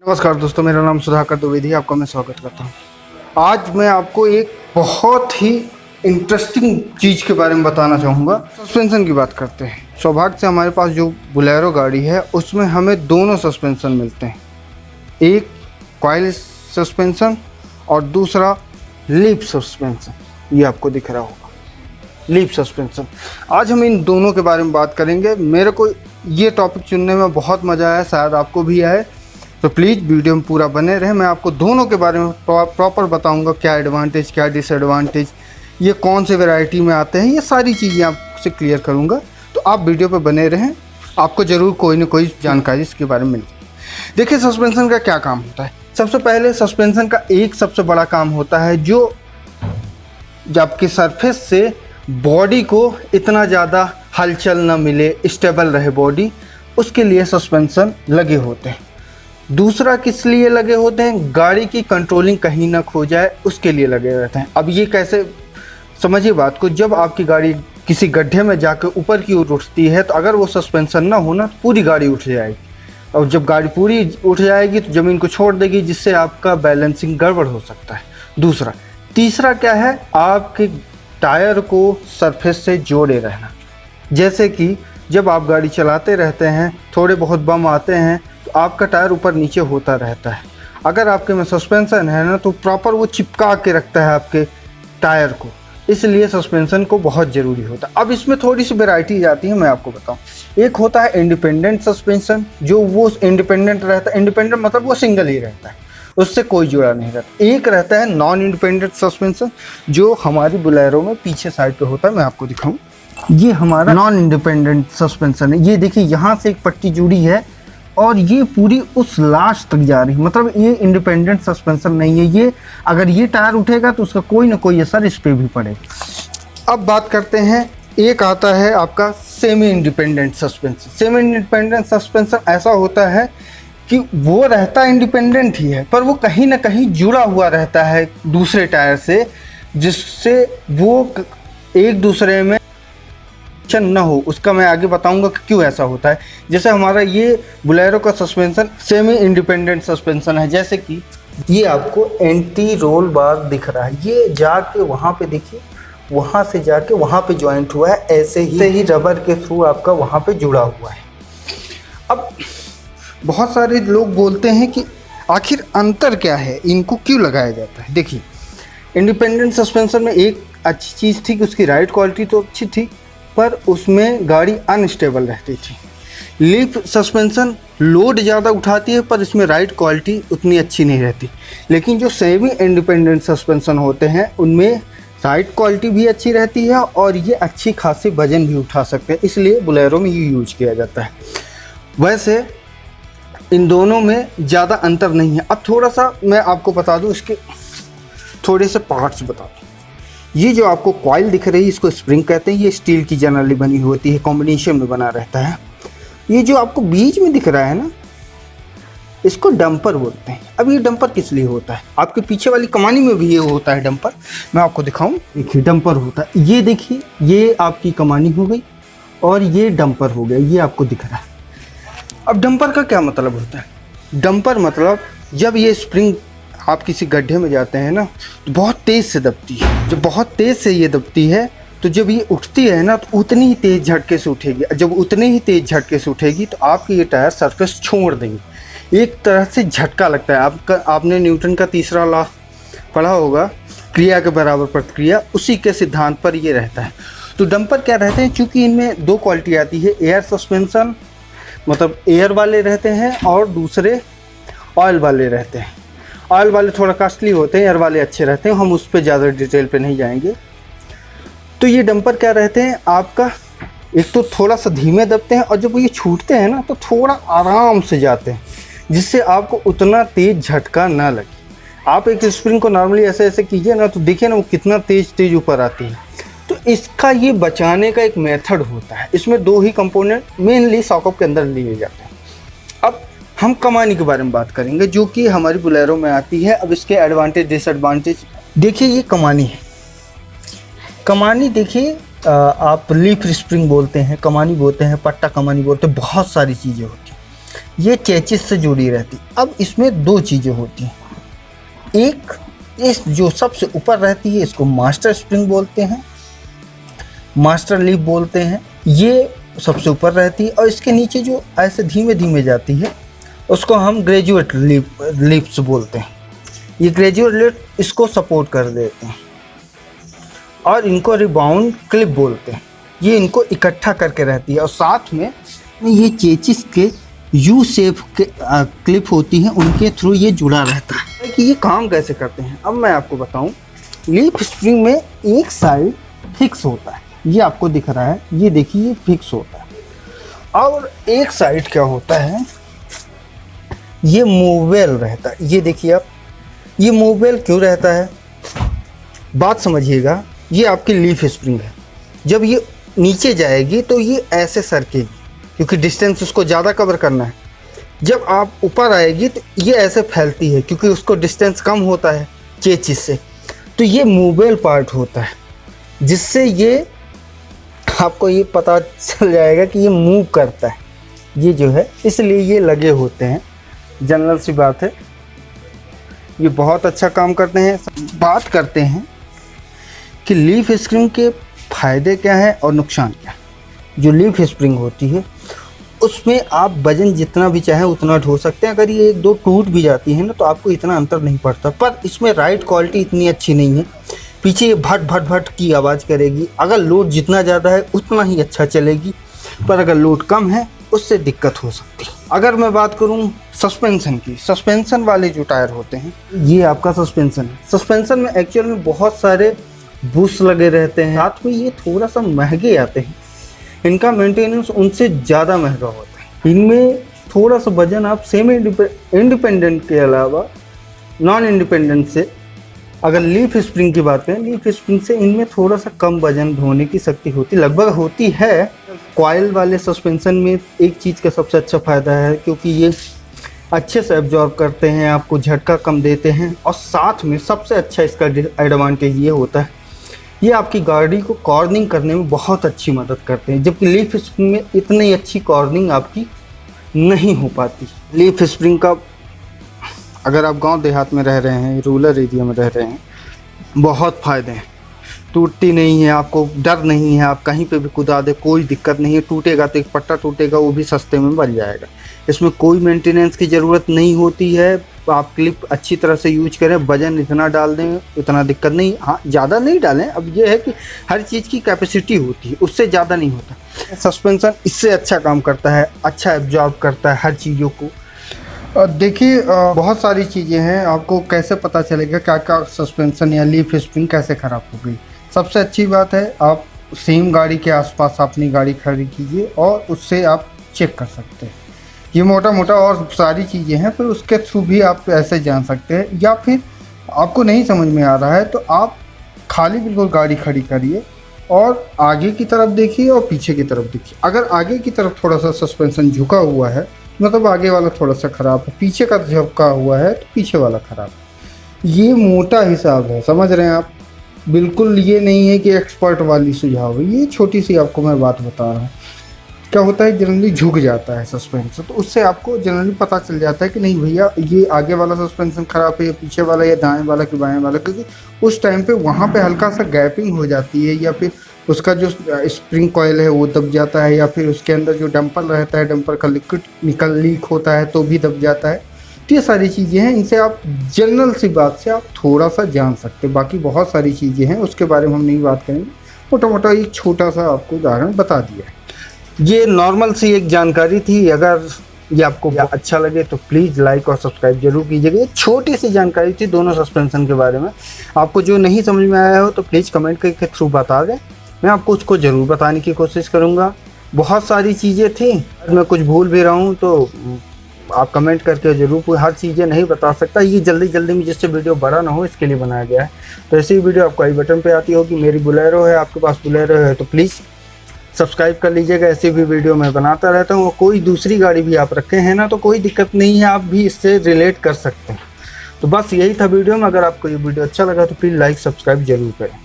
नमस्कार दोस्तों, मेरा नाम सुधाकर द्विवेदी, आपका मैं स्वागत करता हूं। आज मैं आपको एक बहुत ही इंटरेस्टिंग चीज़ के बारे में बताना चाहूँगा। सस्पेंशन की बात करते हैं। सौभाग्य से हमारे पास जो बोलेरो गाड़ी है उसमें हमें दोनों सस्पेंशन मिलते हैं, एक कॉइल सस्पेंशन और दूसरा लीफ सस्पेंशन। ये आपको दिख रहा होगा, लीफ सस्पेंशन। आज हम इन दोनों के बारे में बात करेंगे। मेरे को ये टॉपिक चुनने में बहुत मज़ा आया, शायद आपको भी आए, तो प्लीज़ वीडियो में पूरा बने रहे। मैं आपको दोनों के बारे में प्रॉपर बताऊंगा, क्या एडवांटेज क्या डिसएडवांटेज, ये कौन से वैरायटी में आते हैं, ये सारी चीज़ें आपसे क्लियर करूंगा। तो आप वीडियो पे बने रहें, आपको ज़रूर कोई ना कोई जानकारी इसके बारे में मिलेगी। देखिए, सस्पेंशन का क्या काम होता है। सबसे पहले सस्पेंशन का एक सबसे बड़ा काम होता है जो आपके सरफेस से बॉडी को इतना ज़्यादा हलचल ना मिले, स्टेबल रहे बॉडी, उसके लिए सस्पेंशन लगे होते हैं। दूसरा किस लिए लगे होते हैं, गाड़ी की कंट्रोलिंग कहीं ना खो जाए, उसके लिए लगे रहते हैं। अब ये कैसे, समझिए बात को। जब आपकी गाड़ी किसी गड्ढे में जाकर ऊपर की ओर उठती है तो अगर वो सस्पेंशन ना होना तो पूरी गाड़ी उठ जाएगी, और जब गाड़ी पूरी उठ जाएगी तो ज़मीन को छोड़ देगी, जिससे आपका बैलेंसिंग गड़बड़ हो सकता है। तीसरा क्या है, आपके टायर को सरफेस से जोड़े रहना। जैसे कि जब आप गाड़ी चलाते रहते हैं, थोड़े बहुत बम आते हैं तो आपका टायर ऊपर नीचे होता रहता है। अगर आपके में सस्पेंशन है ना, तो प्रॉपर वो चिपका के रखता है आपके टायर को, इसलिए सस्पेंशन को बहुत ज़रूरी होता है। अब इसमें थोड़ी सी वेराइटीज आती है, मैं आपको बताऊं। एक होता है इंडिपेंडेंट सस्पेंशन, जो वो इंडिपेंडेंट रहता है। इंडिपेंडेंट मतलब वो सिंगल ही रहता है, उससे कोई जुड़ा नहीं रहता। एक रहता है नॉन इंडिपेंडेंट सस्पेंशन, जो हमारी बोलेरो में पीछे साइड पे होता है। मैं आपको दिखाऊं, ये हमारा नॉन इंडिपेंडेंट सस्पेंशन है। ये देखिए, यहाँ से एक पट्टी जुड़ी है और ये पूरी उस लास्ट तक जा रही है, मतलब ये इंडिपेंडेंट सस्पेंशन नहीं है। ये अगर ये टायर उठेगा तो उसका कोई ना कोई असर इस पर भी पड़ेगा। अब बात करते हैं, एक आता है आपका semi independent suspension. Semi independent suspension ऐसा होता है कि वो रहता इंडिपेंडेंट ही है, पर वो कहीं ना कहीं जुड़ा हुआ रहता है दूसरे टायर से, जिससे वो एक दूसरे में न हो। उसका मैं आगे बताऊंगा कि क्यों ऐसा होता है। जैसे हमारा ये बोलेरो का सस्पेंशन सेमी इंडिपेंडेंट सस्पेंशन है। जैसे कि ये आपको एंटी रोल बार दिख रहा है, ये जाके वहाँ पे देखिए, वहाँ से जाके वहाँ पे ज्वाइंट हुआ है, ऐसे ही रबर के थ्रू आपका वहाँ पे जुड़ा हुआ है। अब बहुत सारे लोग बोलते हैं कि आखिर अंतर क्या है, इनको क्यों लगाया जाता है। देखिए, इंडिपेंडेंट सस्पेंशन में एक अच्छी चीज़ थी कि उसकी राइड क्वालिटी तो अच्छी थी, पर उसमें गाड़ी अनस्टेबल रहती थी। लीफ सस्पेंशन लोड ज़्यादा उठाती है, पर इसमें राइड क्वालिटी उतनी अच्छी नहीं रहती। लेकिन जो सेमी इंडिपेंडेंट सस्पेंशन होते हैं उनमें राइड क्वालिटी भी अच्छी रहती है और ये अच्छी खासी वजन भी उठा सकते हैं, इसलिए बोलेरो में ये यूज किया जाता है। वैसे इन दोनों में ज़्यादा अंतर नहीं है। अब थोड़ा सा मैं आपको बता दूँ, इसके थोड़े से पार्ट्स बता दूँ। ये जो आपको कॉइल दिख रही है, इसको स्प्रिंग कहते हैं। ये स्टील की जनरली बनी होती है, कॉम्बिनेशन में बना रहता है। ये जो आपको बीच में दिख रहा है ना, इसको डंपर बोलते हैं। अब ये डंपर किस लिए होता है, आपके पीछे वाली कमानी में भी ये होता है डंपर। मैं आपको दिखाऊं, देखिए डंपर होता है। ये देखिए, ये आपकी कमानी हो गई और ये डंपर हो गया, ये आपको दिख रहा है। अब डंपर का क्या मतलब होता है। डंपर मतलब जब ये स्प्रिंग आप किसी गड्ढे में जाते हैं ना, तो बहुत तेज़ से दबती है। जब बहुत तेज़ से ये दबती है तो जब ये उठती है ना, तो उतनी ही तेज़ झटके से उठेगी। जब उतनी ही तेज़ झटके से उठेगी तो आपके ये टायर सरफेस छोड़ देंगे। एक तरह से झटका लगता है। आपने न्यूटन का तीसरा लॉ पढ़ा होगा, क्रिया के बराबर प्रतिक्रिया, उसी के सिद्धांत पर ये रहता है। तो डंपर क्या रहते हैं, चूँकि इनमें दो क्वालिटी आती है, एयर सस्पेंशन मतलब एयर वाले रहते हैं और दूसरे ऑयल वाले रहते हैं। ऑयल वाले थोड़ा कॉस्टली होते हैं, एयर वाले अच्छे रहते हैं। हम उस पर ज़्यादा डिटेल पे नहीं जाएंगे। तो ये डंपर क्या रहते हैं, आपका एक तो थोड़ा सा धीमे दबते हैं और जब ये छूटते हैं ना तो थोड़ा आराम से जाते हैं, जिससे आपको उतना तेज़ झटका ना लगे। आप एक स्प्रिंग को नॉर्मली ऐसे ऐसे कीजिए ना, तो देखिए ना वो कितना तेज़ ऊपर आती है। तो इसका ये बचाने का एक मेथड होता है। इसमें दो ही कंपोनेंट मेनली सॉकअप के अंदर लिए जाते हैं। अब हम कमानी के बारे में बात करेंगे, जो कि हमारी बोलेरो में आती है। अब इसके एडवांटेज डिसएडवांटेज देखिए। ये कमानी है, कमानी देखिए, आप लीफ स्प्रिंग बोलते हैं, कमानी बोलते हैं, पट्टा कमानी बोलते हैं, बहुत सारी चीज़ें होती हैं। ये चेचिस से जुड़ी रहती। अब इसमें दो चीज़ें होती हैं, एक इस जो सबसे ऊपर रहती है इसको मास्टर स्प्रिंग बोलते हैं, मास्टर लीफ बोलते हैं, ये सबसे ऊपर रहती है, और इसके नीचे जो ऐसे धीमे धीमे जाती है उसको हम ग्रेजुएट लीफ्स बोलते हैं। ये ग्रेजुएट लीफ इसको सपोर्ट कर देते हैं, और इनको रिबाउंड क्लिप बोलते हैं। ये इनको इकट्ठा करके रहती है, और साथ में ये चेचिस के यू शेप के क्लिप होती हैं, उनके थ्रू ये जुड़ा रहता है। कि ये काम कैसे करते हैं अब मैं आपको बताऊं। लीफ स्प्रिंग में एक साइड फिक्स होता है, ये आपको दिख रहा है, ये देखिए ये फिक्स होता है, और एक साइड क्या होता है, ये मूवेबल रहता है। ये देखिए आप, ये मूवेबल क्यों रहता है, बात समझिएगा। ये आपकी लीफ स्प्रिंग है, जब ये नीचे जाएगी तो ये ऐसे सरकेगी, क्योंकि डिस्टेंस उसको ज़्यादा कवर करना है। जब आप ऊपर आएगी तो ये ऐसे फैलती है, क्योंकि उसको डिस्टेंस कम होता है चेचिस से। तो ये मूवेबल पार्ट होता है, जिससे ये आपको ये पता चल जाएगा कि ये मूव करता है, ये जो है, इसलिए ये लगे होते हैं। जनरल सी बात है, ये बहुत अच्छा काम करते हैं। बात करते हैं कि लीफ स्प्रिंग के फ़ायदे क्या हैं और नुकसान क्या है। जो लीफ स्प्रिंग होती है उसमें आप वजन जितना भी चाहें उतना ढो सकते हैं। अगर ये एक दो टूट भी जाती है ना तो आपको इतना अंतर नहीं पड़ता, पर इसमें राइड क्वालिटी इतनी अच्छी नहीं है। पीछे ये भट भट भट की आवाज़ करेगी। अगर लोड जितना ज़्यादा है उतना ही अच्छा चलेगी, पर अगर लोड कम है उससे दिक्कत हो सकती है। अगर मैं बात करूं सस्पेंशन की, सस्पेंशन वाले जो टायर होते हैं, ये आपका सस्पेंशन है। सस्पेंशन में एक्चुअल में बहुत सारे बुश लगे रहते हैं, साथ में ये थोड़ा सा महंगे आते हैं। इनका मेंटेनेंस उनसे ज़्यादा महंगा होता है। इनमें थोड़ा सा वजन आप सेमी इंडिपेंडेंट के अलावा नॉन इंडिपेंडेंट से, अगर लीफ स्प्रिंग की बात करें, लीफ स्प्रिंग से इनमें थोड़ा सा कम वजन ढोने की शक्ति होती, लगभग होती है। कॉइल वाले सस्पेंशन में एक चीज़ का सबसे अच्छा फ़ायदा है, क्योंकि ये अच्छे से एब्जॉर्ब करते हैं, आपको झटका कम देते हैं, और साथ में सबसे अच्छा इसका एडवांटेज ये होता है, ये आपकी गाड़ी को कॉर्निंग करने में बहुत अच्छी मदद करते हैं। जबकि लीफ स्प्रिंग में इतनी अच्छी कॉर्निंग आपकी नहीं हो पाती। लीफ स्प्रिंग का अगर आप गांव देहात में रह रहे हैं, रूरल एरिया में रह रहे हैं, बहुत फ़ायदे हैं। टूटती नहीं है, आपको डर नहीं है, आप कहीं पे भी कुदा दे कोई दिक्कत नहीं है। टूटेगा तो एक पट्टा टूटेगा, वो भी सस्ते में बन जाएगा। इसमें कोई मेंटेनेंस की ज़रूरत नहीं होती है। आप क्लिप अच्छी तरह से यूज करें, वजन इतना डाल दें, इतना दिक्कत नहीं। हाँ, ज़्यादा नहीं डालें। अब ये है कि हर चीज़ की कैपेसिटी होती है, उससे ज़्यादा नहीं होता। सस्पेंशन इससे अच्छा काम करता है, अच्छा एब्जॉर्ब करता है हर चीज़ों को। देखिए, बहुत सारी चीज़ें हैं। आपको कैसे पता चलेगा क्या क्या सस्पेंशन या लीफ स्प्रिंग कैसे ख़राब हो गई। सबसे अच्छी बात है, आप सेम गाड़ी के आसपास अपनी गाड़ी खड़ी कीजिए और उससे आप चेक कर सकते हैं। ये मोटा मोटा और सारी चीज़ें हैं, फिर उसके थ्रू भी आप ऐसे जान सकते हैं। या फिर आपको नहीं समझ में आ रहा है तो आप खाली बिल्कुल गाड़ी खड़ी करिए और आगे की तरफ देखिए और पीछे की तरफ देखिए। अगर आगे की तरफ थोड़ा सा सस्पेंशन झुका हुआ है मतलब आगे वाला थोड़ा सा ख़राब है, पीछे का झुका हुआ है तो पीछे वाला ख़राब है। ये मोटा हिसाब है, समझ रहे हैं आप। बिल्कुल ये नहीं है कि एक्सपर्ट वाली सुझाव है, ये छोटी सी आपको मैं बात बता रहा हूँ। क्या होता है, जनरली झुक जाता है सस्पेंशन, तो उससे आपको जनरली पता चल जाता है कि नहीं भैया ये आगे वाला सस्पेंशन ख़राब है या पीछे वाला या दाएं वाला कि बाएं वाला। क्योंकि उस टाइम पे वहाँ पे हल्का सा गैपिंग हो जाती है, या फिर उसका जो स्प्रिंग कॉयल है वो दब जाता है, या फिर उसके अंदर जो डंपर रहता है, डंपर का लिक्विड लीक होता है तो भी दब जाता है। तो ये सारी चीज़ें हैं, इनसे आप जनरल सी बात से आप थोड़ा सा जान सकते हैं। बाकी बहुत सारी चीज़ें हैं, उसके बारे में हम नहीं बात करेंगे। मोटा मोटा एक छोटा सा आपको उदाहरण बता दिया है। ये नॉर्मल सी एक जानकारी थी। अगर ये आपको अच्छा लगे तो प्लीज़ लाइक और सब्सक्राइब जरूर कीजिएगा। ये छोटी सी जानकारी थी दोनों सस्पेंशन के बारे में। आपको जो नहीं समझ में आया हो तो प्लीज़ कमेंट के थ्रू बता दें, मैं आपको उसको ज़रूर बताने की कोशिश करूँगा। बहुत सारी चीज़ें थी, अगर मैं कुछ भूल भी रहा हूँ तो आप कमेंट करके ज़रूर। हर चीज़ें नहीं बता सकता, ये जल्दी में जिससे वीडियो बड़ा ना हो इसके लिए बनाया गया है। तो ऐसी वीडियो आपको आई बटन पे आती होगी। मेरी बोलेरो है, आपके पास बोलेरो है तो प्लीज़ सब्सक्राइब कर लीजिएगा। ऐसी भी वीडियो मैं बनाता रहता हूँ। कोई दूसरी गाड़ी भी आप रखे हैं ना तो कोई दिक्कत नहीं है, आप भी इससे रिलेट कर सकते हैं। तो बस यही था वीडियो में। अगर आपको ये वीडियो अच्छा लगा तो प्लीज़ लाइक सब्सक्राइब जरूर करें।